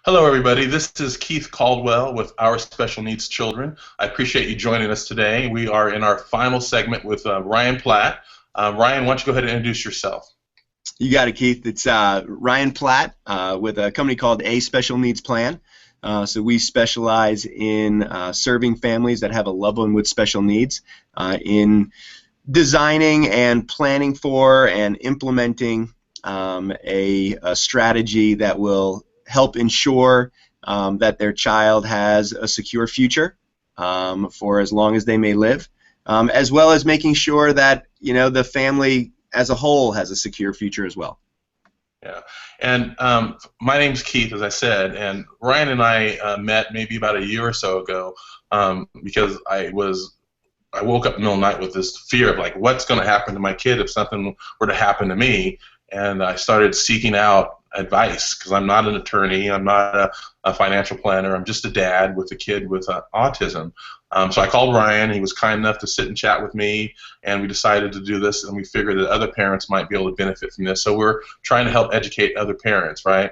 Hello, everybody. This is Keith Caldwell with Our Special Needs Children. I appreciate you joining us today. We are in our final segment with Ryan Platt. Ryan, why don't you go ahead and introduce yourself? You got it, Keith. It's Ryan Platt with a company called A Special Needs Plan. So we specialize in serving families that have a loved one with special needs, in designing and planning for and implementing a strategy that will help ensure that their child has a secure future for as long as they may live, as well as making sure that the family as a whole has a secure future as well. Yeah, and my name's Keith, as I said, and Ryan and I met maybe about a year or so ago because I woke up in the middle of the night with this fear of like, what's going to happen to my kid if something were to happen to me, and I started seeking out advice because I'm not an attorney, I'm not a financial planner, I'm just a dad with a kid with autism. So I called Ryan. He was kind enough to sit and chat with me, and we decided to do this, and we figured that other parents might be able to benefit from this. So we're trying to help educate other parents, right?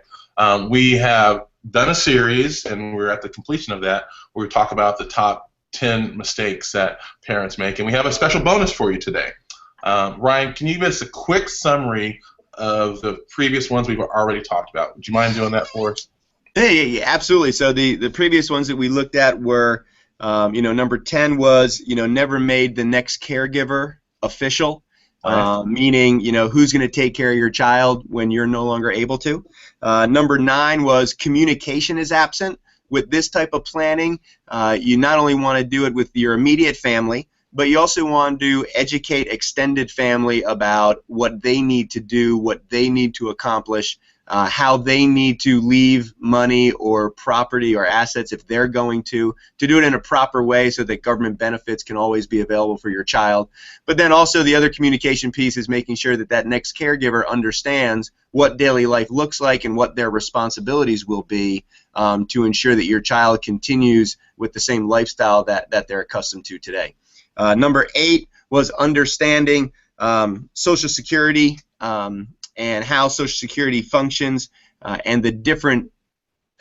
We have done a series, and we're at the completion of that, where we talk about the top 10 mistakes that parents make, and we have a special bonus for you today. Ryan, can you give us a quick summary of the previous ones we've already talked about? Would you mind doing that for us? Yeah, absolutely. So the previous ones that we looked at were, number 10 was, never made the next caregiver official, Right. meaning, who's going to take care of your child when you're no longer able to. Number 9 was communication is absent. With this type of planning, you not only want to do it with your immediate family, but you also want to educate extended family about what they need to do, what they need to accomplish, how they need to leave money or property or assets if they're going to do it in a proper way so that government benefits can always be available for your child. But then also the other communication piece is making sure that that next caregiver understands what daily life looks like and what their responsibilities will be to ensure that your child continues with the same lifestyle that they're accustomed to today. Number 8 was understanding Social Security and how Social Security functions and the different,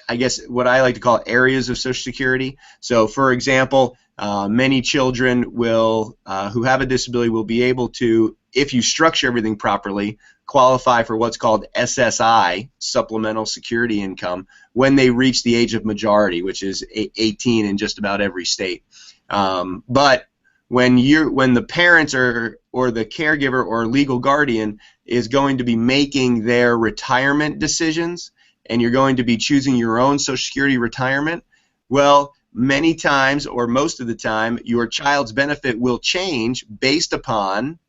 I guess, what I like to call areas of Social Security. So, for example, many children will, who have a disability will be able to, if you structure everything properly, qualify for what's called SSI, Supplemental Security Income, when they reach the age of majority, which is 18 in just about every state. But when the parents or the caregiver or legal guardian is going to be making their retirement decisions, and you're going to be choosing your own Social Security retirement, well, many times or most of the time, your child's benefit will change based upon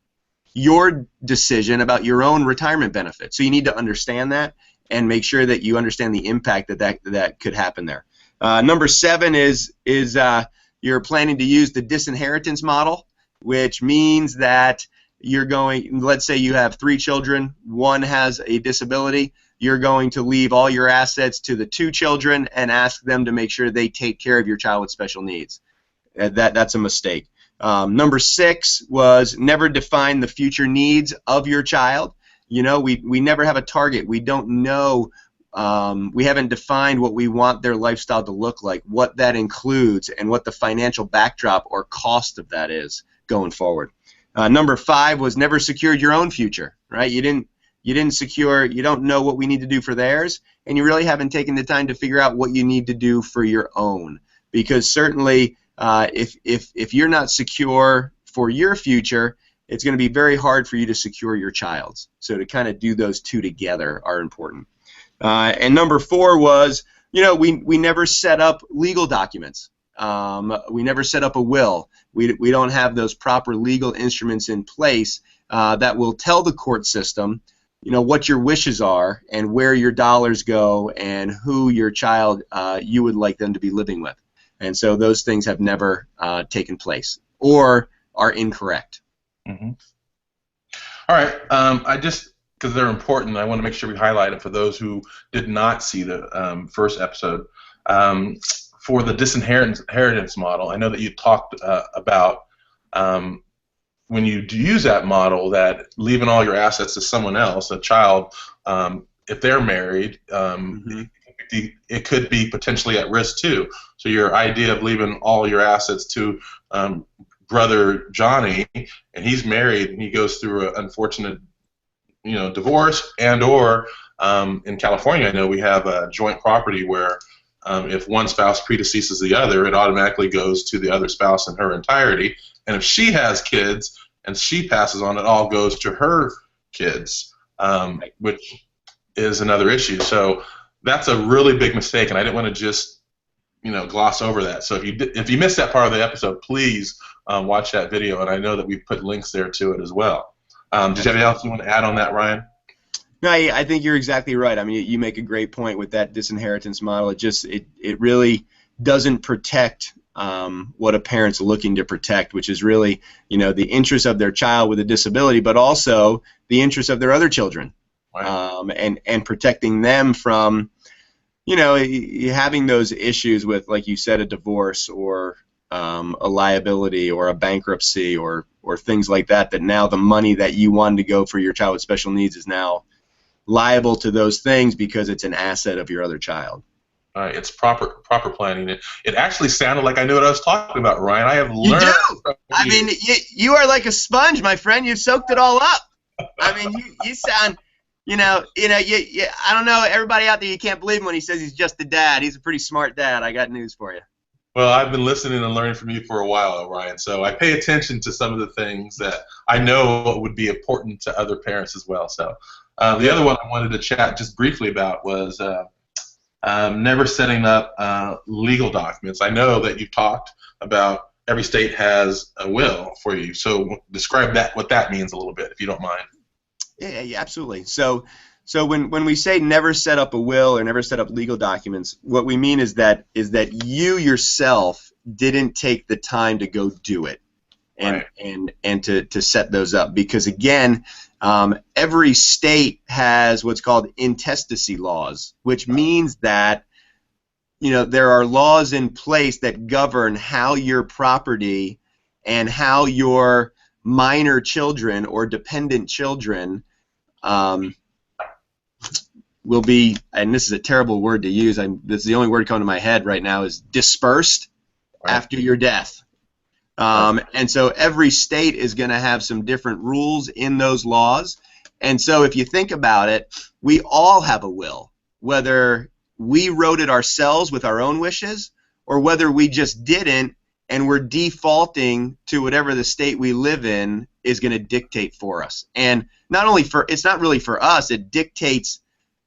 your decision about your own retirement benefit. So you need to understand that and make sure that you understand the impact that could happen there. Number 7 is you're planning to use the disinheritance model, which means that you're going, let's say you have 3 children, one has a disability, you're going to leave all your assets to the 2 children and ask them to make sure they take care of your child with special needs. That's a mistake. Number 6 was never define the future needs of your child. We never have a target. We don't know. We haven't defined what we want their lifestyle to look like, what that includes, and what the financial backdrop or cost of that is going forward. Number 5 was never secured your own future, right? You didn't secure, you don't know what we need to do for theirs, and you really haven't taken the time to figure out what you need to do for your own. Because certainly, if you're not secure for your future, it's going to be very hard for you to secure your child's. So to kind of do those two together are important. And number 4 was, we never set up legal documents. We never set up a will. We don't have those proper legal instruments in place that will tell the court system, what your wishes are and where your dollars go and who your child you would like them to be living with. And so those things have never taken place or are incorrect. Mm-hmm. All right. Because they're important, I want to make sure we highlight it for those who did not see the first episode. For the disinheritance model, I know that you talked about when you use that model, that leaving all your assets to someone else, a child, if they're married, it can it could be potentially at risk too. So your idea of leaving all your assets to brother Johnny, and he's married, and he goes through an unfortunate, divorce, and or in California, I know we have a joint property where if one spouse predeceases the other, it automatically goes to the other spouse in her entirety. And if she has kids and she passes on, it all goes to her kids, which is another issue. So that's a really big mistake, and I didn't want to just gloss over that. So if you missed that part of the episode, please watch that video, and I know that we've put links there to it as well. Did you have anything else you want to add on that, Ryan? No, I think you're exactly right. I mean, you make a great point with that disinheritance model. It really doesn't protect what a parent's looking to protect, which is really the interest of their child with a disability, but also the interest of their other children, right. And protecting them from having those issues with, like you said, a divorce or a liability or a bankruptcy or things like that. That now the money that you wanted to go for your child with special needs is now liable to those things because it's an asset of your other child. All right, it's proper planning. It actually sounded like I knew what I was talking about, Ryan. I have learned. You do. I mean, you are like a sponge, my friend. You've soaked it all up. I mean, you sound, I don't know, everybody out there, you can't believe him when he says he's just a dad. He's a pretty smart dad. I got news for you. Well, I've been listening and learning from you for a while, Ryan, so I pay attention to some of the things that I know would be important to other parents as well. So the other one I wanted to chat just briefly about was never setting up legal documents. I know that you've talked about every state has a will for you, so describe what that means a little bit, if you don't mind. Yeah, absolutely. So when we say never set up a will or never set up legal documents, what we mean is that you yourself didn't take the time to go do it and right. and to set those up, because again, every state has what's called intestacy laws, which means that there are laws in place that govern how your property and how your minor children or dependent children will be, and this is a terrible word to use, this is the only word coming to my head right now, is dispersed right. after your death. And so every state is going to have some different rules in those laws. And so if you think about it, we all have a will, whether we wrote it ourselves with our own wishes or whether we just didn't and we're defaulting to whatever the state we live in is going to dictate for us. And it's not really for us, it dictates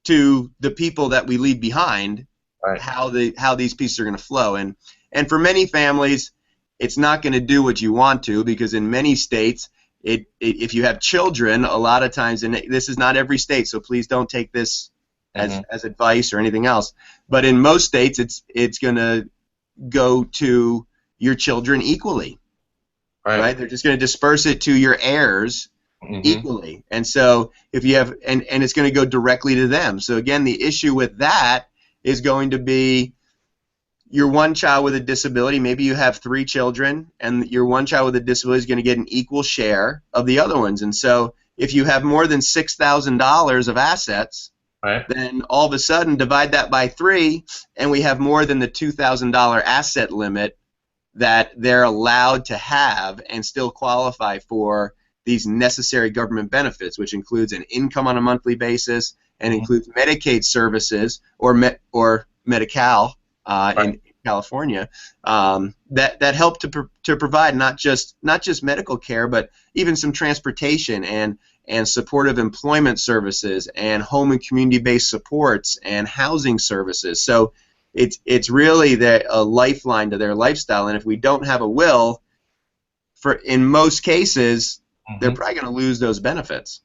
to the people that we leave behind right. how these pieces are going to flow. And for many families, it's not going to do what you want to, because in many states, if you have children, a lot of times, and this is not every state, so please don't take this as advice or anything else, but in most states, it's going to go to your children equally, right? They're just going to disperse it to your heirs equally. And so if you have, and it's going to go directly to them. So again, the issue with that is going to be your one child with a disability. Maybe you have 3 children, and your one child with a disability is going to get an equal share of the other ones. And so if you have more than $6,000 of assets, right. then all of a sudden divide that by 3, and we have more than the $2,000 asset limit that they're allowed to have and still qualify for these necessary government benefits, which includes an income on a monthly basis and includes Medicaid services or Medi-Cal right. in California that help to provide not just medical care, but even some transportation and supportive employment services and home and community-based supports and housing services. So it's really a lifeline to their lifestyle. And if we don't have a will, in most cases, they're probably going to lose those benefits.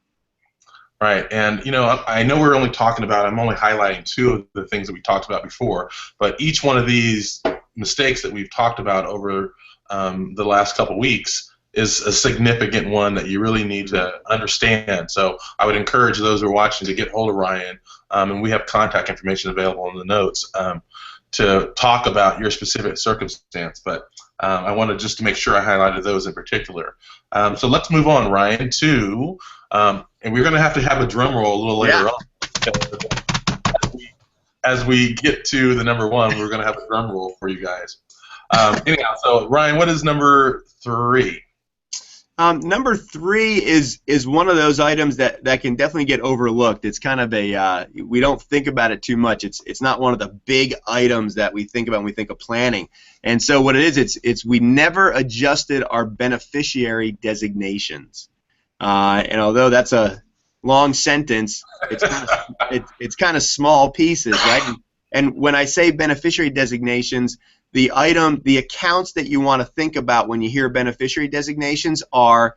Right, and I know we're only talking about, I'm only highlighting 2 of the things that we talked about before, but each one of these mistakes that we've talked about over the last couple weeks is a significant one that you really need to understand. So I would encourage those who are watching to get hold of Ryan, and we have contact information available in the notes to talk about your specific circumstance. But I wanted just to make sure I highlighted those in particular. So let's move on, Ryan, to, and we're going to have a drum roll a little later on. as we get to the number one, we're going to have a drum roll for you guys. Anyhow, so Ryan, what is number 3? Number 3 is one of those items that can definitely get overlooked. It's kind of a we don't think about it too much. It's not one of the big items that we think about when we think of planning. And so what it is, it's we never adjusted our beneficiary designations. And although that's a long sentence, it's kind of small pieces, right? And when I say beneficiary designations, the accounts that you want to think about when you hear beneficiary designations are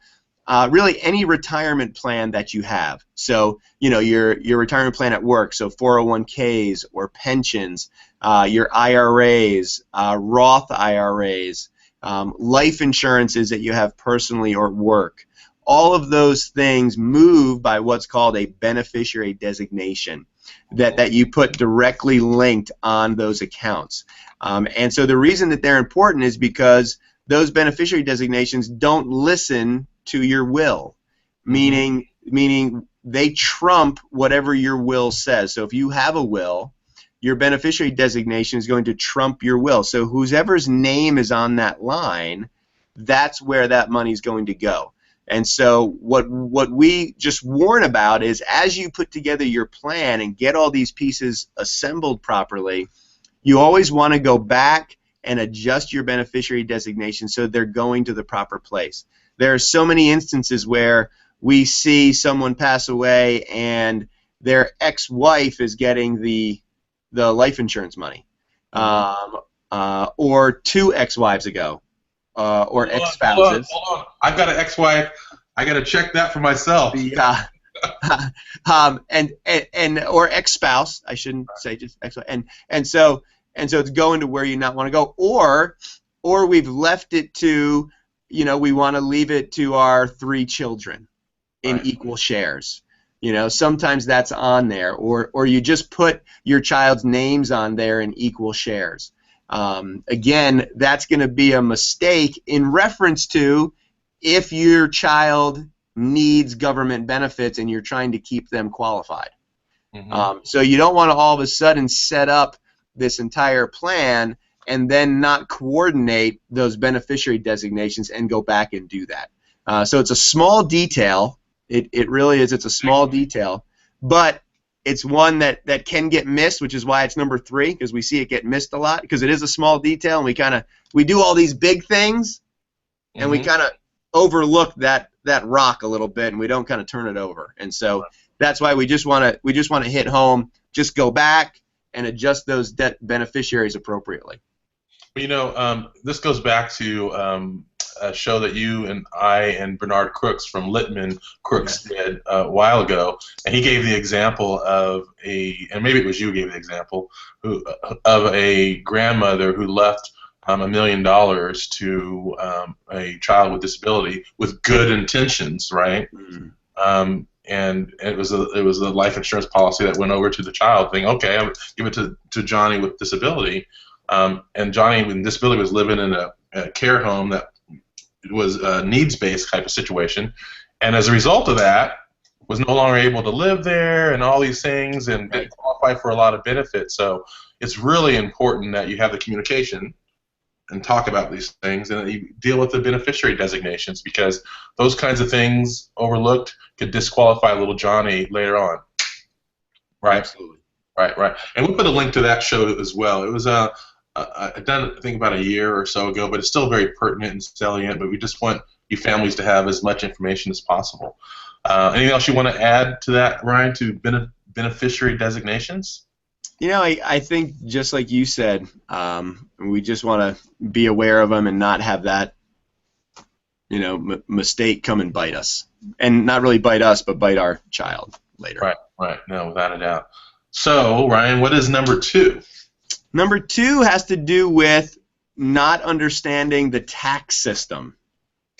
really any retirement plan that you have. So, your retirement plan at work, so 401ks or pensions, your IRAs, Roth IRAs, life insurances that you have personally or at work. All of those things move by what's called a beneficiary designation that you put directly linked on those accounts. And so the reason that they're important is because those beneficiary designations don't listen to your will, meaning they trump whatever your will says. So if you have a will, your beneficiary designation is going to trump your will. So whoever's name is on that line, that's where that money is going to go. And so what we just warn about is as you put together your plan and get all these pieces assembled properly, you always want to go back and adjust your beneficiary designation so they're going to the proper place. There are so many instances where we see someone pass away and their ex-wife is getting the life insurance money, or 2 ex-wives ago. Or ex-spouses. Hold on. I've got an ex-wife. I got to check that for myself. Yeah. and or ex-spouse. I shouldn't say just ex-wife. And so it's going to where you not want to go. Or we've left it to, we want to leave it to our 3 children in equal shares. Sometimes that's on there. Or you just put your child's names on there in equal shares. Again, that's going to be a mistake in reference to if your child needs government benefits and you're trying to keep them qualified. So you don't want to all of a sudden set up this entire plan and then not coordinate those beneficiary designations and go back and do that. So it's a small detail. It really is. It's a small detail, but it's one that can get missed, which is why it's number 3, because we see it get missed a lot, because it is a small detail, and we do all these big things, and we kind of overlook that rock a little bit, and we don't kind of turn it over. And so that's why we just want to hit home. Just go back and adjust those beneficiaries appropriately. This goes back to a show that you and I and Bernard Crooks from Littman Crooks did a while ago, and he gave the example of and maybe it was you who gave the example, of a grandmother who left $1 million to a child with disability with good intentions, right? And it was a life insurance policy that went over to the child, thinking, okay, I'm give it to Johnny with disability, and Johnny with disability was living in a care home that was a needs-based type of situation, and as a result of that, was no longer able to live there and all these things and didn't qualify for a lot of benefits. So it's really important that you have the communication and talk about these things and that you deal with the beneficiary designations, because those kinds of things overlooked could disqualify little Johnny later on. Right? Absolutely. Right. And we'll put a link to that show as well. It was I've done it, I think, about a year or so ago, but it's still very pertinent and salient. But we just want you families to have as much information as possible. Anything else you want to add to that, Ryan, to beneficiary designations? I think just like you said, we just want to be aware of them and not have that, mistake come and bite us, and not really bite us, but bite our child later. Right. No, without a doubt. So, Ryan, what is number 2? Number 2 has to do with not understanding the tax system.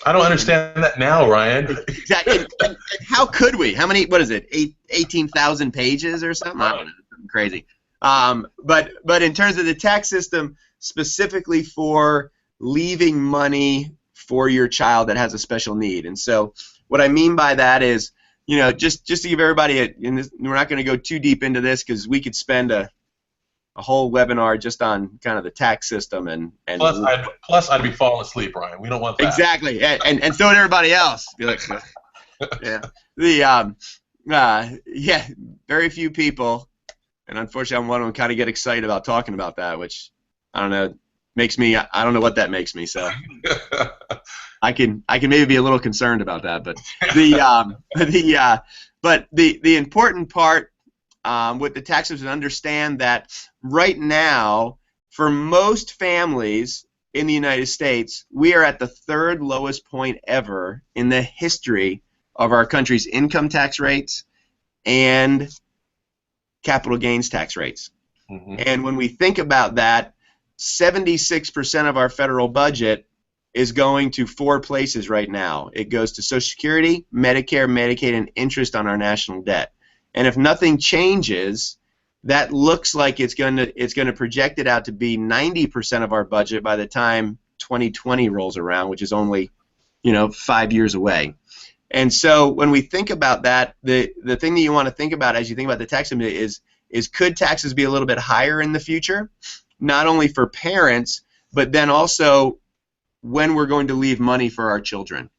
I don't understand that now, Ryan. Exactly. And how could we? How many? What is it? 18,000 pages or something? I don't know. Something crazy. But in terms of the tax system, specifically for leaving money for your child that has a special need. And so what I mean by that is, just to give everybody we're not going to go too deep into this because we could spend a a whole webinar just on kind of the tax system and plus I'd be falling asleep, Ryan. We don't want that. Exactly, and so would everybody else. Be like, yeah, yeah, very few people, and unfortunately, I'm one of them, kind of get excited about talking about that, which I don't know, makes me, I don't know what that makes me. So I can maybe be a little concerned about that, but the important part with the tax system is understand that right now, for most families in the United States, we are at the third lowest point ever in the history of our country's income tax rates and capital gains tax rates. Mm-hmm. And when we think about that, 76% of our federal budget is going to 4 places right now. It goes to Social Security, Medicare, Medicaid, and interest on our national debt. And if nothing changes, that looks like it's going to project it out to be 90% of our budget by the time 2020 rolls around, which is only 5 years away. And so when we think about that, the thing that you want to think about as you think about the tax system is could taxes be a little bit higher in the future, not only for parents, but then also when we're going to leave money for our children.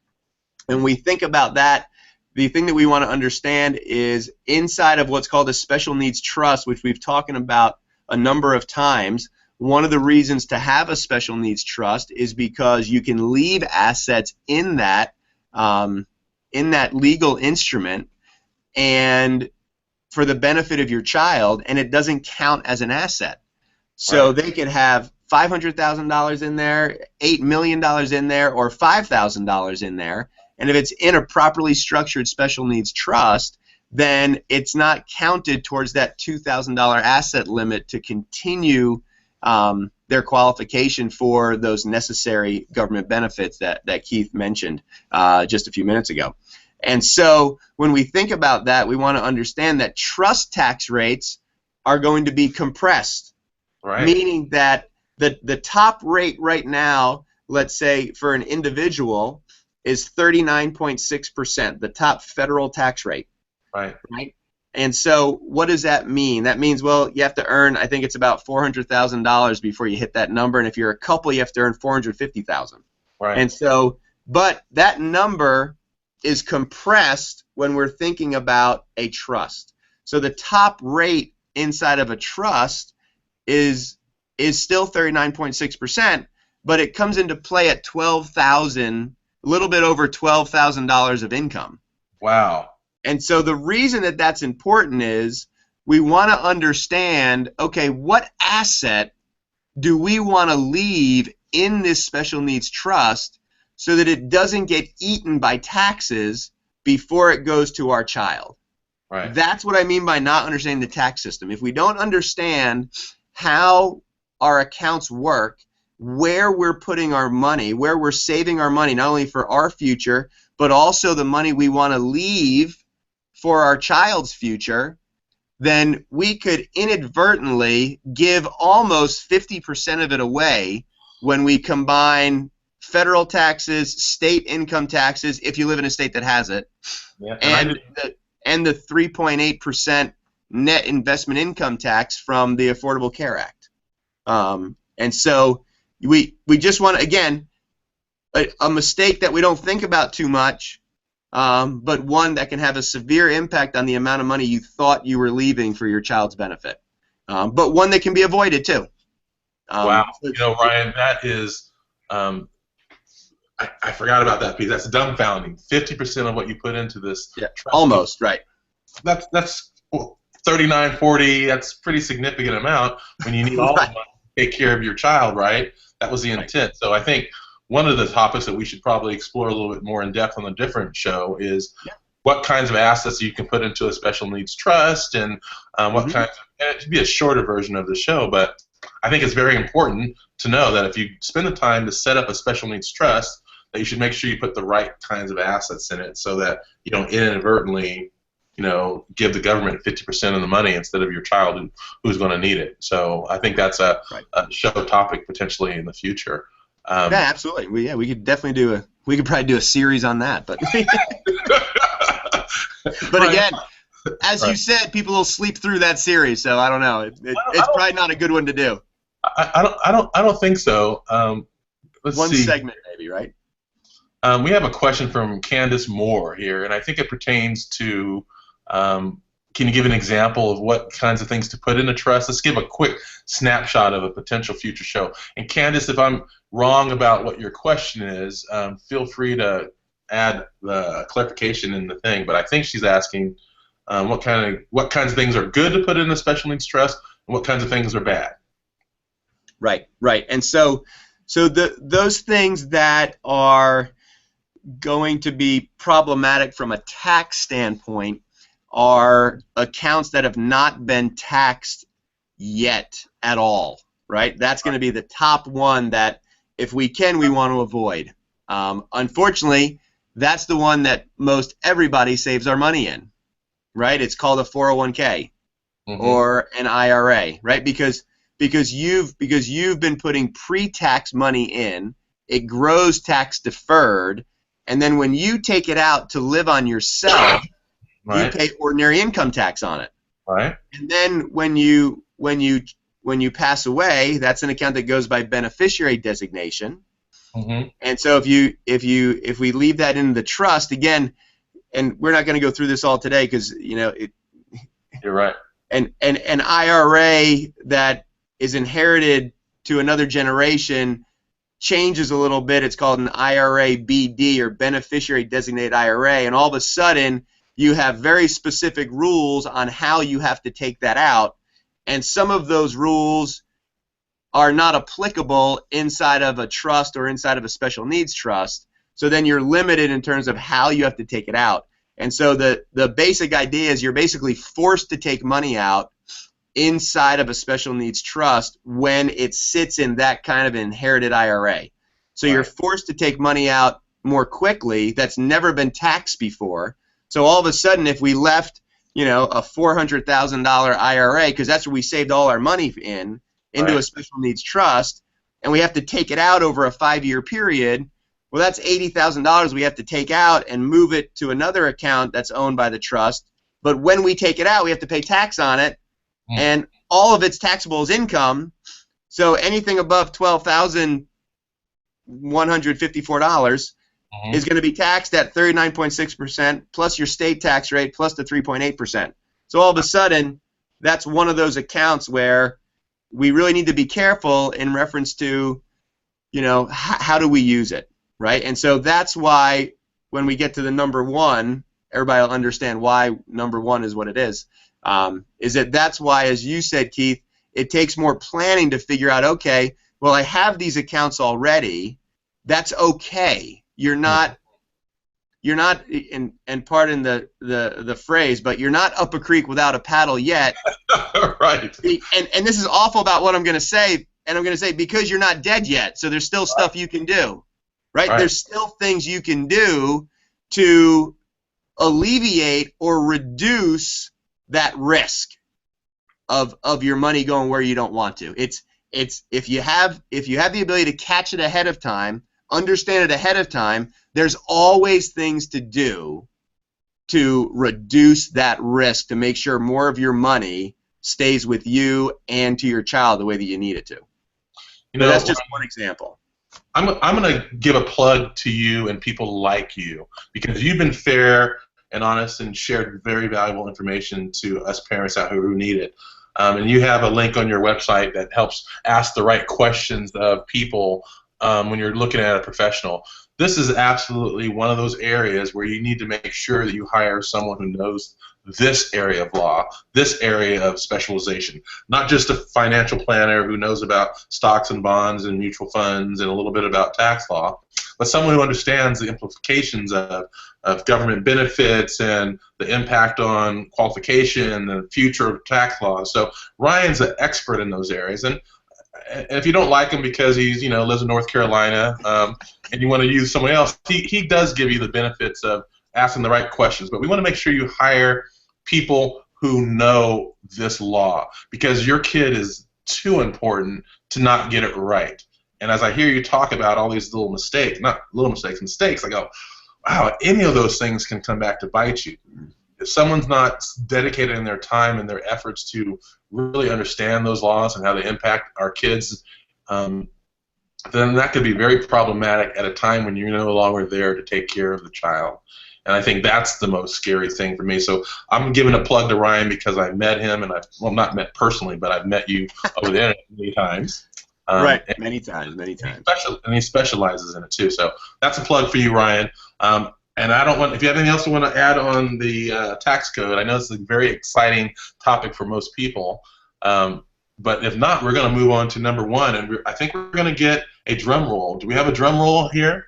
And we think about that, the thing that we want to understand is inside of what's called a special needs trust, which we've talked about a number of times, one of the reasons to have a special needs trust is because you can leave assets in that legal instrument and for the benefit of your child, and it doesn't count as an asset. So they could have $500,000 in there, $8 million in there, or $5,000 in there. And if it's in a properly structured special needs trust, then it's not counted towards that $2,000 asset limit to continue their qualification for those necessary government benefits that Keith mentioned just a few minutes ago. And so when we think about that, we want to understand that trust tax rates are going to be compressed, meaning that the top rate right now, let's say for an individual, is 39.6%, the top federal tax rate. Right. And so what does that mean? That means, well, you have to earn, I think it's about $400,000 before you hit that number, and if you're a couple, you have to earn $450,000. Right. And so, but that number is compressed when we're thinking about a trust. So the top rate inside of a trust is still 39.6%, but it comes into play at $12,000, a little bit over $12,000 of income. Wow. And so the reason that that's important is we want to understand, okay, what asset do we want to leave in this special needs trust so that it doesn't get eaten by taxes before it goes to our child? Right. That's what I mean by not understanding the tax system. If we don't understand how our accounts work, where we're putting our money, where we're saving our money, not only for our future, but also the money we want to leave for our child's future, then we could inadvertently give almost 50% of it away when we combine federal taxes, state income taxes, if you live in a state that has it, and the 3.8% net investment income tax from the Affordable Care Act. And so we just want to, again, a mistake that we don't think about too much, but one that can have a severe impact on the amount of money you thought you were leaving for your child's benefit, but one that can be avoided too. Wow. Ryan, that is, I forgot about that piece. That's dumbfounding. 50% of what you put into this. Yeah, almost, right. That's 39, 40. That's a pretty significant amount when you need all the money to take care of your child, right? That was the intent. So I think one of the topics that we should probably explore a little bit more in depth on a different show is what kinds of assets you can put into a special needs trust and what kinds of, and it should be a shorter version of the show, but I think it's very important to know that if you spend the time to set up a special needs trust, that you should make sure you put the right kinds of assets in it so that you don't inadvertently, give the government 50% of the money instead of your child who's going to need it. So I think that's a show topic potentially in the future. Yeah, absolutely. We could definitely probably do a series on that. But but again, as you Right. said, people will sleep through that series, so I don't know. It's probably not a good one to do. I don't think so. Let's One see. segment, maybe, right? We have a question from Candace Moore here, and I think it pertains to can you give an example of what kinds of things to put in a trust? Let's give a quick snapshot of a potential future show. And Candace, if I'm wrong about what your question is, feel free to add the clarification in the thing. But I think she's asking what kinds of things are good to put in a special needs trust, and what kinds of things are bad. Right, right. And so those things that are going to be problematic from a tax standpoint are accounts that have not been taxed yet at all, right? That's going to be the top one that, if we can, we want to avoid. Unfortunately, that's the one that most everybody saves our money in, right? It's called a 401k or an IRA, right? Because you've been putting pre-tax money in, it grows tax deferred, and then when you take it out to live on yourself, Right. you pay ordinary income tax on it. Right. And then when you pass away, that's an account that goes by beneficiary designation. And so if we leave that in the trust again, and we're not going to go through this all today because You're right. An IRA that is inherited to another generation changes a little bit. It's called an IRA BD, or beneficiary designated IRA, and all of a sudden you have very specific rules on how you have to take that out, and some of those rules are not applicable inside of a trust or inside of a special needs trust, so then you're limited in terms of how you have to take it out. And so the basic idea is you're basically forced to take money out inside of a special needs trust when it sits in that kind of inherited IRA. So you're forced to take money out more quickly that's never been taxed before. So all of a sudden, if we left, a $400,000 IRA, because that's where we saved all our money into a special needs trust, and we have to take it out over a 5-year period, well, that's $80,000 we have to take out and move it to another account that's owned by the trust. But when we take it out, we have to pay tax on it, and all of it's taxable as income. So anything above $12,154 is going to be taxed at 39.6% plus your state tax rate plus the 3.8%. So all of a sudden, that's one of those accounts where we really need to be careful in reference to, how do we use it, right? And so that's why when we get to the number one, everybody will understand why number one is what it is that's why, as you said, Keith, it takes more planning to figure out, okay, well, I have these accounts already. That's okay. You're not, and pardon the phrase, but you're not up a creek without a paddle yet. Right. And this is awful about what I'm going to say, and I'm going to say because you're not dead yet, so there's still stuff you can do, right? There's still things you can do to alleviate or reduce that risk of your money going where you don't want to. It's if you have the ability to catch it ahead of time, understand it ahead of time, there's always things to do to reduce that risk, to make sure more of your money stays with you and to your child the way that you need it to. So that's just one example. I'm going to give a plug to you and people like you, because you've been fair and honest and shared very valuable information to us parents out here who need it. And you have a link on your website that helps ask the right questions of people when you're looking at a professional. This is absolutely one of those areas where you need to make sure that you hire someone who knows this area of law, this area of specialization, not just a financial planner who knows about stocks and bonds and mutual funds and a little bit about tax law, but someone who understands the implications of government benefits and the impact on qualification and the future of tax laws. So Ryan's an expert in those areas, and if you don't like him because he's lives in North Carolina and you want to use someone else, he does give you the benefits of asking the right questions. But we want to make sure you hire people who know this law, because your kid is too important to not get it right. And as I hear you talk about all these little mistakes, not little mistakes, mistakes, I go, wow, any of those things can come back to bite you. if someone's not dedicating their time and their efforts to really understand those laws and how they impact our kids, then that could be very problematic at a time when you're no longer there to take care of the child. And I think that's the most scary thing for me. So I'm giving a plug to Ryan because I met him, and well, not met personally, but I've met you over the internet many times. Right, many times. And he specializes in it too. So that's a plug for you, Ryan. And I don't want, if you have anything else you want to add on the tax code, I know it's a very exciting topic for most people. But if not, we're going to move on to number one, and I think we're going to get a drum roll. Do we have a drum roll here?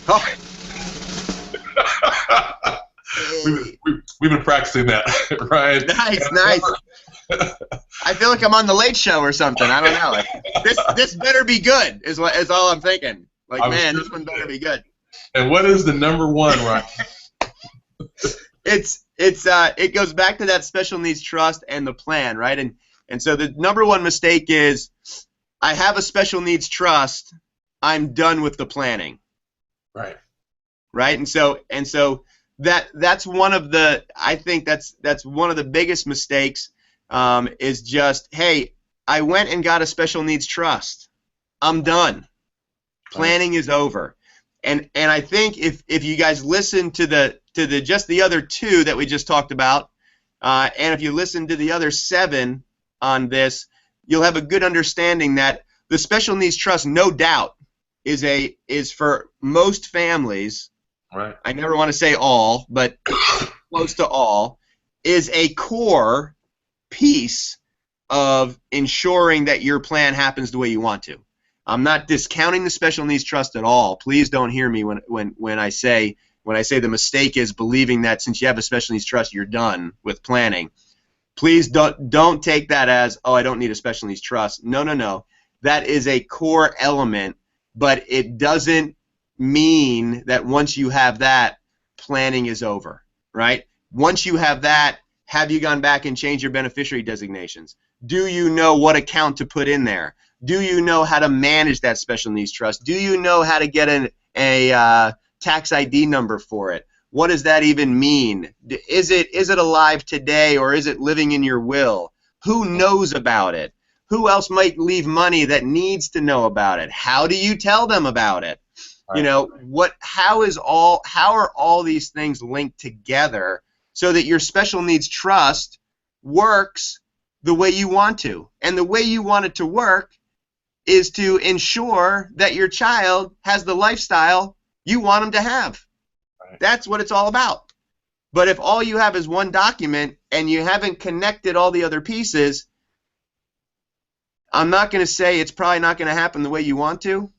Oh. We've been practicing that, Ryan. Nice. I feel like I'm on the Late Show or something. I don't know. Like, this better be good. Is all I'm thinking. Like, man, this one better be good. And what is the number one, Ryan? It goes back to that special needs trust and the plan, right? And so the number one mistake is, I have a special needs trust, I'm done with the planning. Right. Right? And so that's one of the, I think that's one of the biggest mistakes, is just, hey, I went and got a special needs trust. I'm done. Planning is over. And I think if you guys listen to the other two that we just talked about, and if you listen to the other 7 on this, you'll have a good understanding that the special needs trust, no doubt, is for most families. Right. I never want to say all, but close to all, is a core piece of ensuring that your plan happens the way you want to. I'm not discounting the special needs trust at all. Please don't hear me when I say the mistake is believing that since you have a special needs trust, you're done with planning. Please don't take that as, oh, I don't need a special needs trust. No. That is a core element, but it doesn't mean that once you have that, planning is over, right? Once you have that, have you gone back and changed your beneficiary designations? Do you know what account to put in there? Do you know how to manage that special needs trust? Do you know how to get a tax ID number for it? What does that even mean? Is it alive today, or is it living in your will? Who knows about it? Who else might leave money that needs to know about it? How do you tell them about it? Right. You know, how are all these things linked together so that your special needs trust works the way you want to? And the way you want it to work is to ensure that your child has the lifestyle you want them to have. Right. That's what it's all about. But if all you have is one document and you haven't connected all the other pieces, I'm not going to say it's probably not going to happen the way you want to,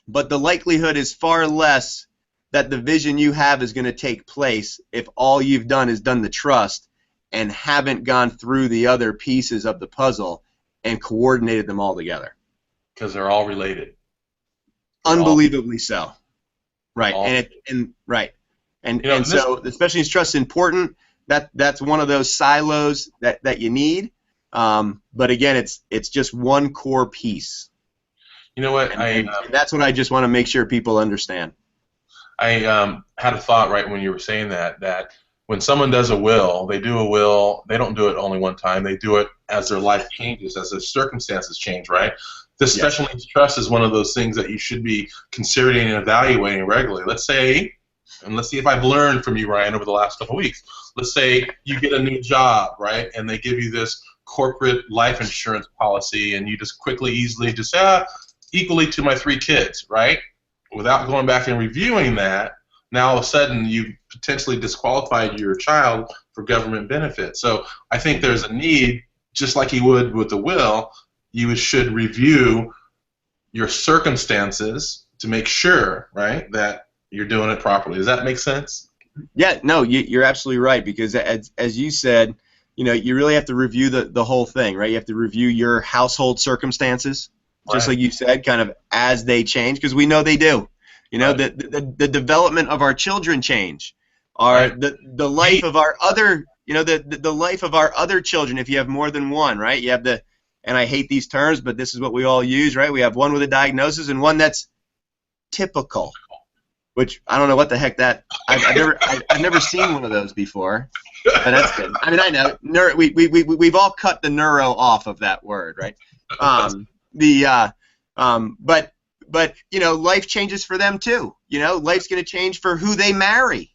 but the likelihood is far less that the vision you have is going to take place if all you've done is done the trust and haven't gone through the other pieces of the puzzle and coordinated them all together. Because they're all related. Unbelievably so. Right. And so the special needs trust is important. That's one of those silos that you need. But again, it's just one core piece. You know what? And that's what I just want to make sure people understand. I had a thought right when you were saying that when someone does a will, they do a will, they don't do it only one time. They do it as their life changes, as their circumstances change, right? This special needs trust is one of those things that you should be considering and evaluating regularly. Let's see if I've learned from you, Ryan, over the last couple of weeks. Let's say you get a new job, right, and they give you this corporate life insurance policy, and you just quickly, easily just equally to my 3 kids, right? Without going back and reviewing that, now all of a sudden you potentially disqualified your child for government benefits. So I think there's a need, just like you would with the will, you should review your circumstances to make sure, right, that you're doing it properly. Does that make sense? Yeah, no, you're absolutely right, because as you said, you really have to review the whole thing, right? You have to review your household circumstances, just like you said, kind of as they change, because we know they do. The development of our children change. The life of our other, the life of our other children, if you have more than one, right? You have and I hate these terms, but this is what we all use, right? We have one with a diagnosis and one that's typical. which I don't know what the heck that. I've never seen one of those before. But that's good. I mean, I know we've all cut the neuro off of that word, right? But you know, life changes for them too. You know, life's going to change for who they marry.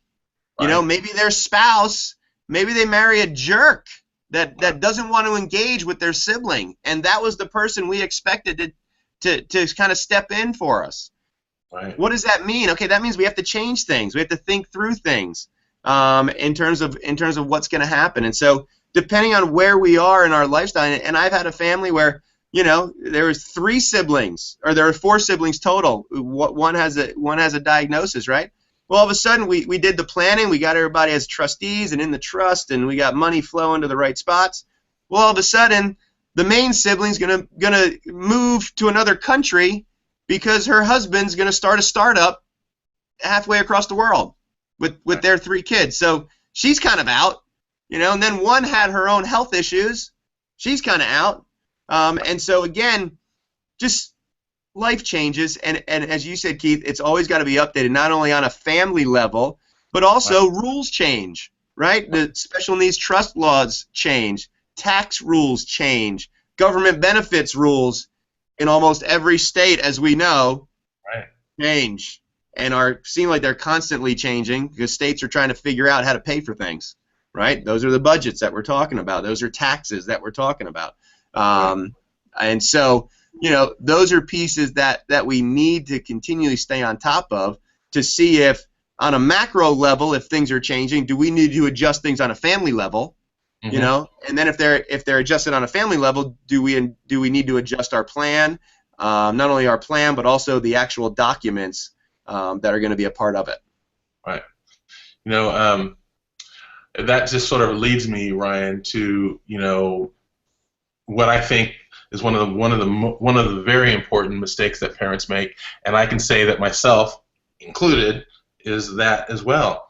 You know, maybe their spouse, maybe they marry a jerk that doesn't want to engage with their sibling, and that was the person we expected to kind of step in for us. Right. What does that mean? Okay, that means we have to change things. We have to think through things in terms of what's going to happen. And so, depending on where we are in our lifestyle, and I've had a family where, you know, there was 3 siblings, or there were 4 siblings total. One has a diagnosis, right? Well, all of a sudden, we did the planning. We got everybody as trustees and in the trust, and we got money flowing to the right spots. Well, all of a sudden, the main sibling's gonna move to another country because her husband's gonna start a startup halfway across the world with their 3 kids. So she's kind of out, you know. And then one had her own health issues. She's kind of out. And so again, just life changes, and as you said, Keith, it's always got to be updated, not only on a family level, but also rules change, right? The special needs trust laws change, tax rules change, government benefits rules in almost every state, as we know, change, and seem like they're constantly changing because states are trying to figure out how to pay for things, right? Those are the budgets that we're talking about. Those are taxes that we're talking about. And so, you know, those are pieces that we need to continually stay on top of to see if, on a macro level, if things are changing, do we need to adjust things on a family level, you know? And then if they're adjusted on a family level, do we need to adjust our plan, not only our plan, but also the actual documents that are going to be a part of it. Right. You know, that just sort of leads me, Ryan, to, you know, what I think is one of the very important mistakes that parents make, and I can say that myself included, is that as well.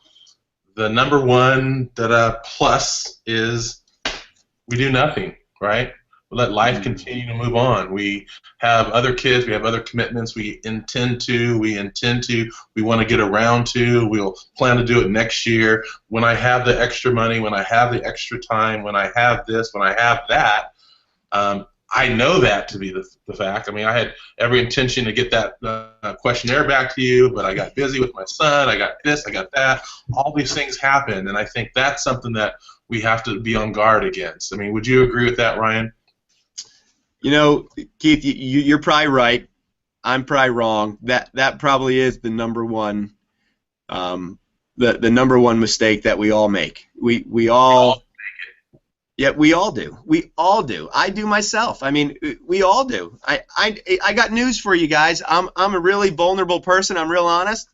The number one plus is we do nothing, right? We let life continue to move on. We have other kids, we have other commitments we want to get around to, we'll plan to do it next year, when I have the extra money, when I have the extra time, when I have this, when I have that. I know that to be the fact. I mean, I had every intention to get that questionnaire back to you, but I got busy with my son, I got this, I got that. All these things happen, and I think that's something that we have to be on guard against. I mean, would you agree with that, Ryan? You know, Keith, you're probably right. I'm probably wrong. That probably is the number one, the number one mistake that we all make. We all. Yeah, we all do. We all do. I do myself. I mean, we all do. I got news for you guys. I'm a really vulnerable person. I'm real honest.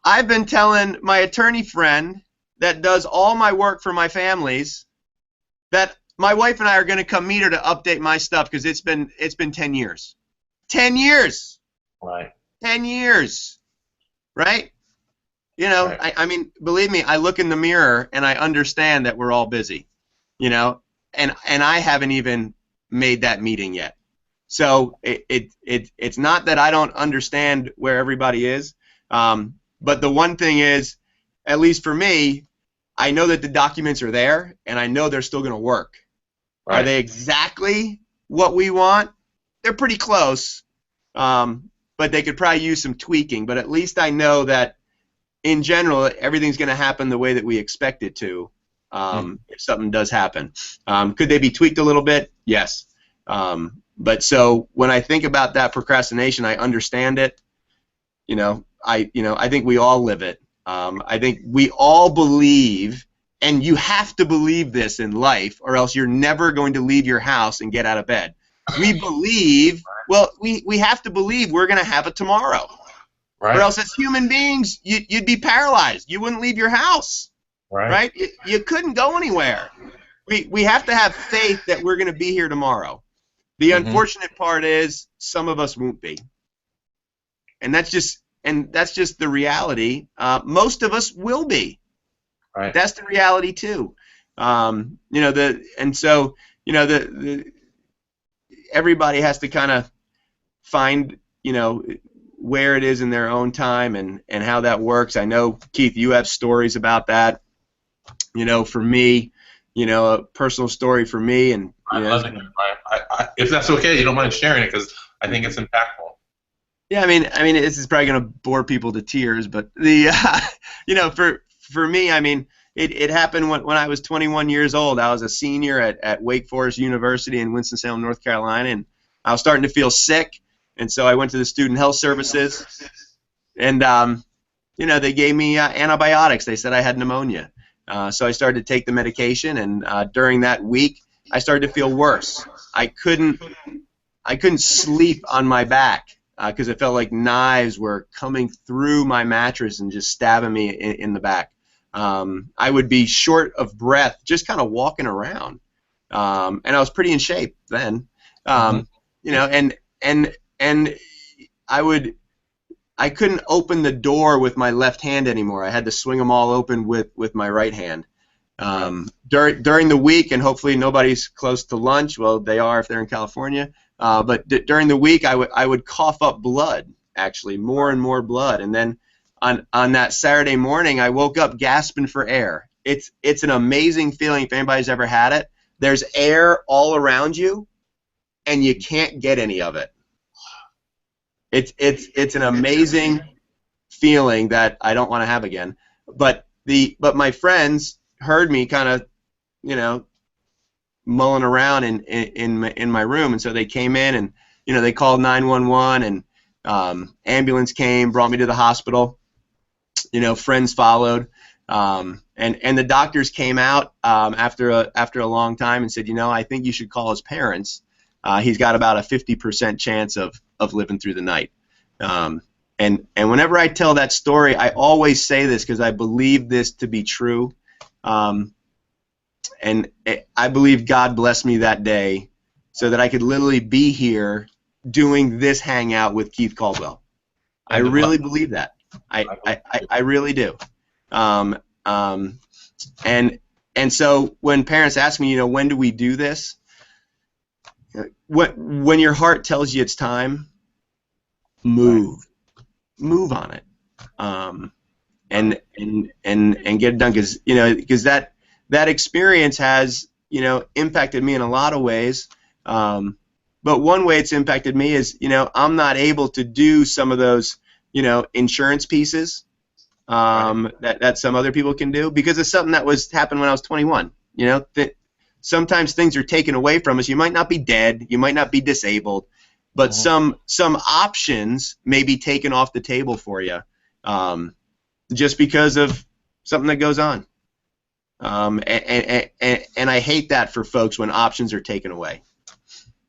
I've been telling my attorney friend that does all my work for my families that my wife and I are going to come meet her to update my stuff because it's been 10 years. 10 years. Right. 10 years. Right? You know, right. I mean, believe me, I look in the mirror and I understand that we're all busy, you know, and I haven't even made that meeting yet. So it's not that I don't understand where everybody is, but the one thing is, at least for me, I know that the documents are there and I know they're still going to work. Right. Are they exactly what we want? They're pretty close, but they could probably use some tweaking. But at least I know that in general, everything's going to happen the way that we expect it to, if something does happen. Could they be tweaked a little bit? Yes. But so when I think about that procrastination, I understand it. I think we all live it. I think we all believe, and you have to believe this in life, or else you're never going to leave your house and get out of bed. We believe, well, we have to believe we're going to have a tomorrow. Right. Or else as human beings, you'd be paralyzed. You wouldn't leave your house. Right? You couldn't go anywhere. We have to have faith that we're going to be here tomorrow. The unfortunate part is some of us won't be. And that's just the reality. Most of us will be. Right. That's the reality too. Everybody has to kind of find, where it is in their own time and how that works. I know, Keith, you have stories about that. For me, a personal story for me, and I'd love to hear it. If that's okay, you don't mind sharing it, because I think it's impactful. Yeah, I mean, this is probably going to bore people to tears, but for me, I mean, it happened when I was 21 years old. I was a senior at Wake Forest University in Winston-Salem, North Carolina, and I was starting to feel sick, and so I went to the Student Health Services, and they gave me antibiotics. They said I had pneumonia, so I started to take the medication, and during that week, I started to feel worse. I couldn't sleep on my back because it felt like knives were coming through my mattress and just stabbing me in the back. I would be short of breath just kind of walking around, and I was pretty in shape then. And I couldn't open the door with my left hand anymore. I had to swing them all open with my right hand. During the week, and hopefully nobody's close to lunch. Well, they are if they're in California. But during the week, I would cough up blood, actually, more and more blood. And then on that Saturday morning, I woke up gasping for air. It's an amazing feeling if anybody's ever had it. There's air all around you, and you can't get any of it. It's an amazing feeling that I don't want to have again. But my friends heard me kind of, mulling around in my room, and so they came in and they called 911, and ambulance came, brought me to the hospital. Friends followed, and the doctors came out after a long time and said, I think you should call his parents. He's got about a 50% chance of living through the night. And whenever I tell that story, I always say this because I believe this to be true. And I believe God blessed me that day so that I could literally be here doing this hangout with Keith Caldwell. I really believe that. I really do. And so when parents ask me, when do we do this? When your heart tells you it's time, move on it, and get it done, because that experience has impacted me in a lot of ways. But one way it's impacted me is I'm not able to do some of those insurance pieces that some other people can do because of something that happened when I was 21. Sometimes things are taken away from us. You might not be dead, you might not be disabled, but some options may be taken off the table for you just because of something that goes on. And I hate that for folks when options are taken away.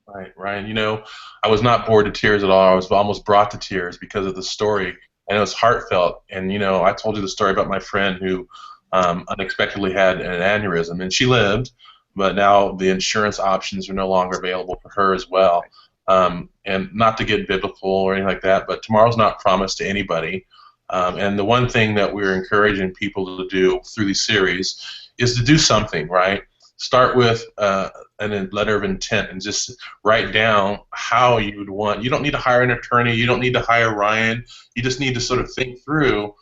Right, Ryan. I was not bored to tears at all. I was almost brought to tears because of the story, and it was heartfelt. And I told you the story about my friend who unexpectedly had an aneurysm, and she lived, but now the insurance options are no longer available for her as well. And not to get biblical or anything like that, but tomorrow's not promised to anybody. And the one thing that we're encouraging people to do through these series is to do something, right? Start with a letter of intent and just write down how you would want. You don't need to hire an attorney. You don't need to hire Ryan. You just need to sort of think through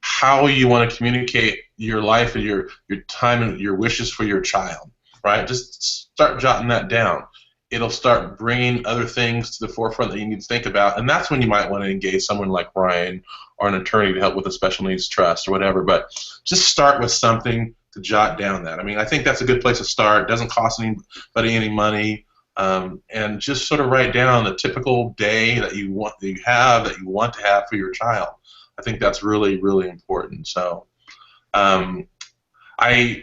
how you want to communicate your life and your time and your wishes for your child, right? Just start jotting that down. It'll start bringing other things to the forefront that you need to think about, and that's when you might want to engage someone like Ryan or an attorney to help with a special needs trust or whatever. But just start with something to jot down that. I think that's a good place to start. It doesn't cost anybody any money, and just sort of write down the typical day that you want to have for your child. I think that's really, really important. So I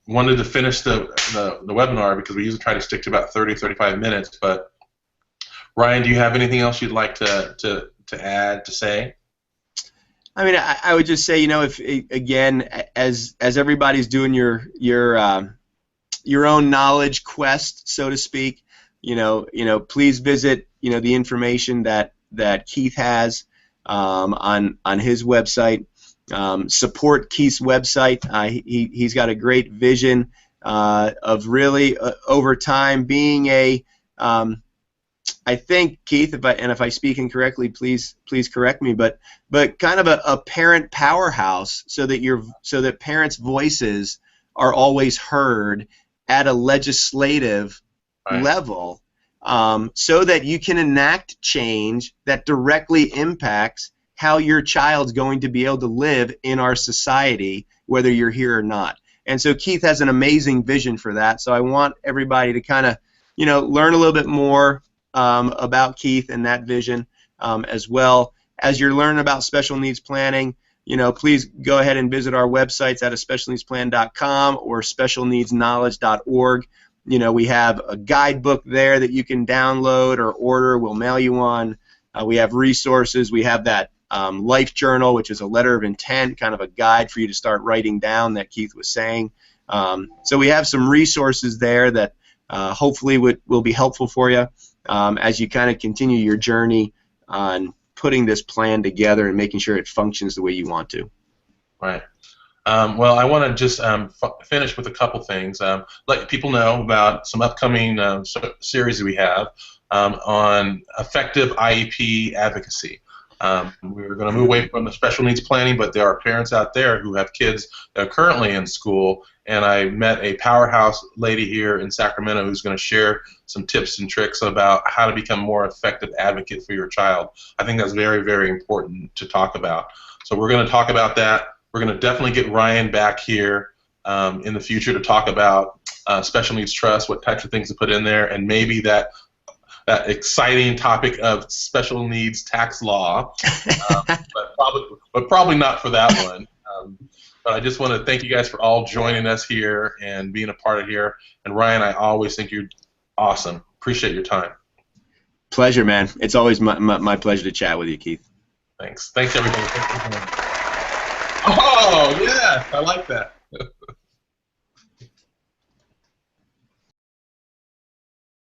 wanted to finish the webinar because we usually try to stick to about 30-35 minutes. But Ryan, do you have anything else you'd like to add, to say? I would just say, if again, as everybody's doing your own knowledge quest, so to speak, please visit the information that Keith has on his website. Support Keith's website. He's got a great vision of really over time being a I think, Keith, if I speak incorrectly, please correct me. But kind of a parent powerhouse, so that parents' voices are always heard at a legislative Right. level, so that you can enact change that directly impacts how your child's going to be able to live in our society, whether you're here or not. And so Keith has an amazing vision for that. So I want everybody to kind of, learn a little bit more about Keith and that vision, as well. As you're learning about special needs planning, please go ahead and visit our websites at specialneedsplan.com or specialneedsknowledge.org. We have a guidebook there that you can download or order. We'll mail you one. We have resources. We have that life journal, which is a letter of intent, kind of a guide for you to start writing down that Keith was saying. So we have some resources there that hopefully will be helpful for you as you kind of continue your journey on putting this plan together and making sure it functions the way you want to. Right. Well, I want to just finish with a couple things. Let people know about some upcoming series that we have on effective IEP advocacy. We're going to move away from the special needs planning, but there are parents out there who have kids that are currently in school, and I met a powerhouse lady here in Sacramento who's going to share some tips and tricks about how to become a more effective advocate for your child. I think that's very, very important to talk about. So we're going to talk about that. We're going to definitely get Ryan back here in the future to talk about special needs trust, what types of things to put in there, and maybe that exciting topic of special needs tax law, but probably not for that one. But I just want to thank you guys for all joining us here and being a part of here. And Ryan, I always think you're awesome. Appreciate your time. Pleasure, man. It's always my pleasure to chat with you, Keith. Thanks. Thanks, everybody. Oh, yeah, I like that.